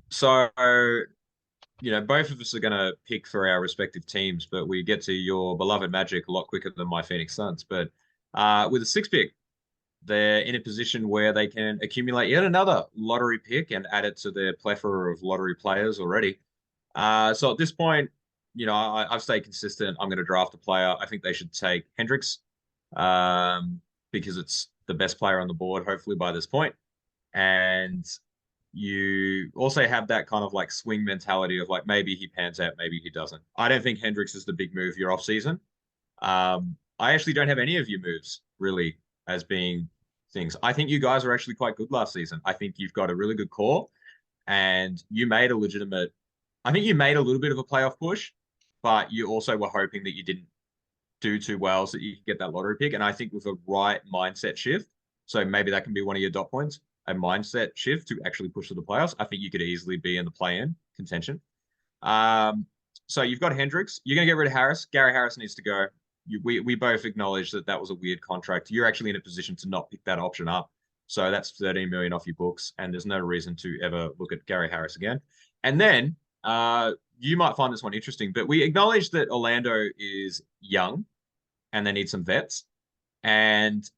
So, both of us are going to pick for our respective teams, but we get to your beloved Magic a lot quicker than my Phoenix Suns. But with a six pick, they're in a position where they can accumulate yet another lottery pick and add it to their plethora of lottery players already. So at this point, I've stayed consistent. I'm going to draft a player. I think they should take Hendricks because it's the best player on the board, hopefully by this point. And you also have that kind of like swing mentality of like maybe he pans out, maybe he doesn't. I don't think Hendricks is the big move your off season. I actually don't have any of your moves really as being things. I think you guys are actually quite good last season. I think you've got a really good core and you made a legitimate, I think you made a little bit of a playoff push, but you also were hoping that you didn't do too well so that you could get that lottery pick. And I think with a right mindset shift, so maybe that can be one of your dot points, a mindset shift to actually push to the playoffs. I think you could easily be in the play-in contention. Um, so you've got Hendricks. You're going to get rid of Harris. Gary Harris needs to go. We both acknowledge that that was a weird contract. You're actually in a position to not pick that option up. So that's 13 million off your books, and there's no reason to ever look at Gary Harris again. And then you might find this one interesting, but we acknowledge that Orlando is young and they need some vets. And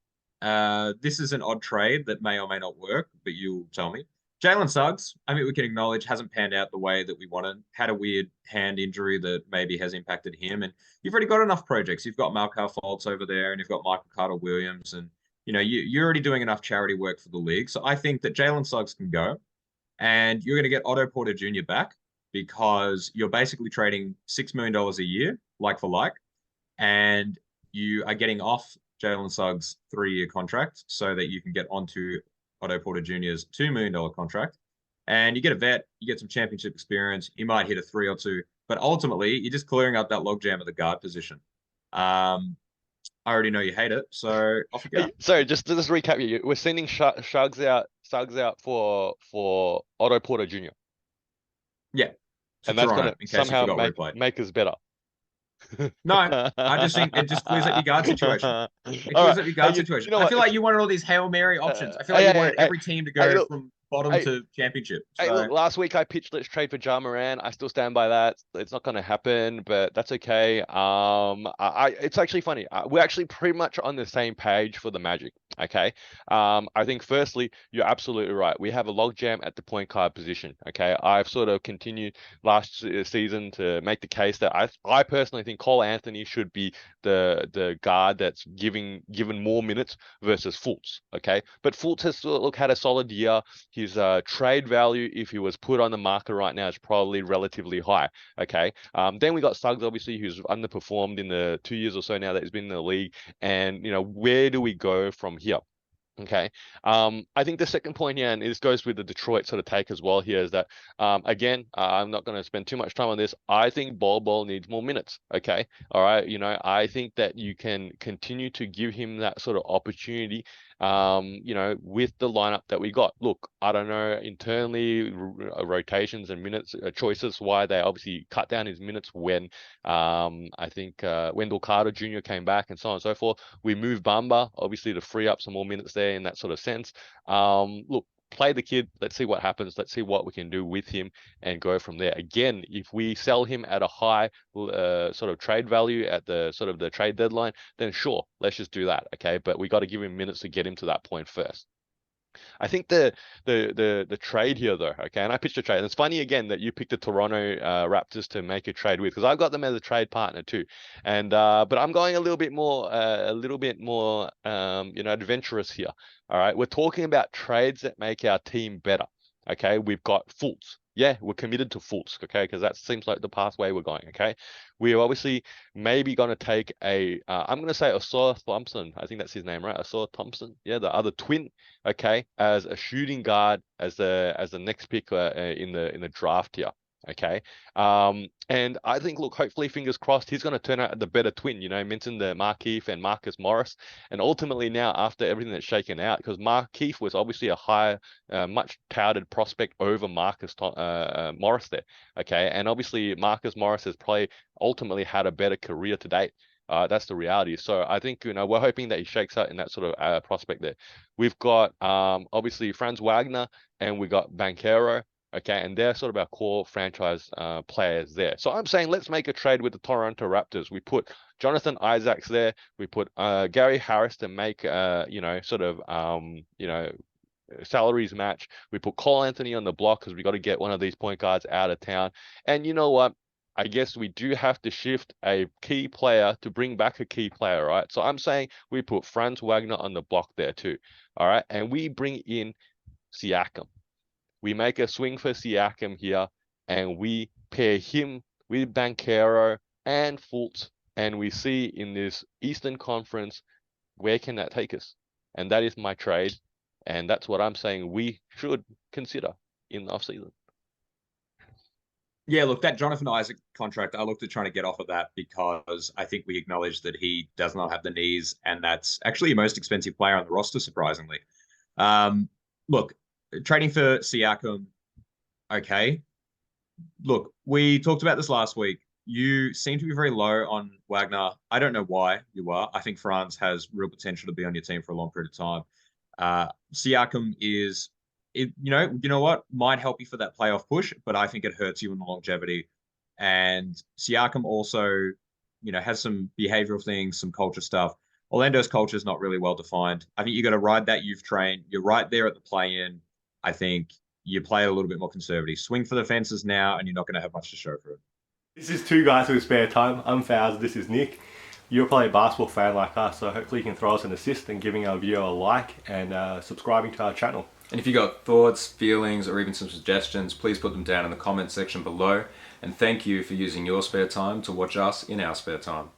this is an odd trade that may or may not work, but you'll tell me. Jalen Suggs, I mean, we can acknowledge hasn't panned out the way that we wanted. Had a weird hand injury that maybe has impacted him. And you've already got enough projects. You've got Malcolm Fultz over there, and you've got Michael Carter Williams, and you're already doing enough charity work for the league. So I think that Jalen Suggs can go, and you're going to get Otto Porter Jr. back because you're basically trading $6 million a year, like for like, and you are getting off Jalen Suggs' 3-year contract so that you can get onto Otto Porter Jr.'s $2 million contract. And you get a vet, you get some championship experience, you might hit a three or two, but ultimately you're just clearing up that logjam at the guard position. I already know you hate it, so off you go. Sorry, just recap you. We're sending Suggs out for Otto Porter Jr. Yeah, to and that's Toronto, gonna in case you somehow forgot where he played. make us better. No, I just think it just clears up your guard situation. All It clears right. up your Hey, guard situation. you know I what? feel like you wanted all these Hail Mary options. I feel like Hey, you hey, hey, wanted hey, every team to hey, go look, from bottom hey, to championship. hey, look, So last week I pitched let's trade for Ja Moran. I still stand by that. It's not going to happen, but that's okay. It's actually funny. We're actually pretty much on the same page for the Magic. Okay. I think firstly, you're absolutely right. We have a logjam at the point guard position. Okay. I've sort of continued last season to make the case that I personally think Cole Anthony should be the guard that's given more minutes versus Fultz. Okay. But Fultz has look had a solid year. His trade value, if he was put on the market right now, is probably relatively high. Okay. Then we got Suggs, obviously, who's underperformed in the 2 years or so now that he's been in the league. And, where do we go from here? Okay. I think the second point here, and this goes with the Detroit sort of take as well here, is that again, I'm not going to spend too much time on this. I think Bol needs more minutes. Okay. All right. I think that you can continue to give him that sort of opportunity, with the lineup that we got. Look, I don't know internally rotations and minutes choices why they obviously cut down his minutes when I think Wendell Carter Jr. came back and so on and so forth. We moved Bamba, obviously, to free up some more minutes there in that sort of sense. Look, play the kid. Let's see what happens. Let's see what we can do with him and go from there. Again, if we sell him at a high sort of trade value at the sort of the trade deadline, then sure, let's just do that. Okay. But we got to give him minutes to get him to that point first. I think the trade here though, okay, and I pitched a trade. And it's funny again that you picked the Toronto Raptors to make a trade with because I've got them as a trade partner too, and but I'm going a little bit more adventurous here. All right, we're talking about trades that make our team better. Okay, we've got Fultz. Yeah, we're committed to Fultz, okay, because that seems like the pathway we're going. Okay, we're obviously maybe going to take I'm going to say Osor Thompson. I think that's his name, right? Osor Thompson. Yeah, the other twin, okay, as a shooting guard as the next pick in the draft here. Okay. And I think, look, hopefully, fingers crossed, he's going to turn out the better twin. I mentioned the Markeith and Marcus Morris. And ultimately, now, after everything that's shaken out, because Markeith was obviously a higher, much touted prospect over Marcus Morris there. Okay. And obviously, Marcus Morris has probably ultimately had a better career to date. That's the reality. So I think, we're hoping that he shakes out in that sort of prospect there. We've got obviously Franz Wagner and we got Banchero. Okay, and they're sort of our core franchise players there. So I'm saying let's make a trade with the Toronto Raptors. We put Jonathan Isaacs there. We put Gary Harris to make sort of salaries match. We put Cole Anthony on the block because we got to get one of these point guards out of town. And you know what? I guess we do have to shift a key player to bring back a key player, right? So I'm saying we put Franz Wagner on the block there too. All right. And we bring in Siakam. We make a swing for Siakam here, and we pair him with Banchero and Fultz, and we see in this Eastern Conference where can that take us? And that is my trade, and that's what I'm saying we should consider in the offseason. Yeah, look, that Jonathan Isaac contract, I looked at trying to get off of that because I think we acknowledge that he does not have the knees, and that's actually the most expensive player on the roster, surprisingly. Look, trading for Siakam, okay. Look, we talked about this last week. You seem to be very low on Wagner. I don't know why you are. I think Franz has real potential to be on your team for a long period of time. Siakam is, you know what, might help you for that playoff push, but I think it hurts you in the longevity. And Siakam also, has some behavioral things, some culture stuff. Orlando's culture is not really well defined. I think you got to ride that youth train. You're right there at the play-in. I think you play a little bit more conservative. Swing for the fences now, and you're not going to have much to show for it. This is two guys with spare time. I'm Faz, this is Nick. You're probably a basketball fan like us, so hopefully you can throw us an assist and giving our video a like and subscribing to our channel. And if you got thoughts, feelings, or even some suggestions, please put them down in the comment section below. And thank you for using your spare time to watch us in our spare time.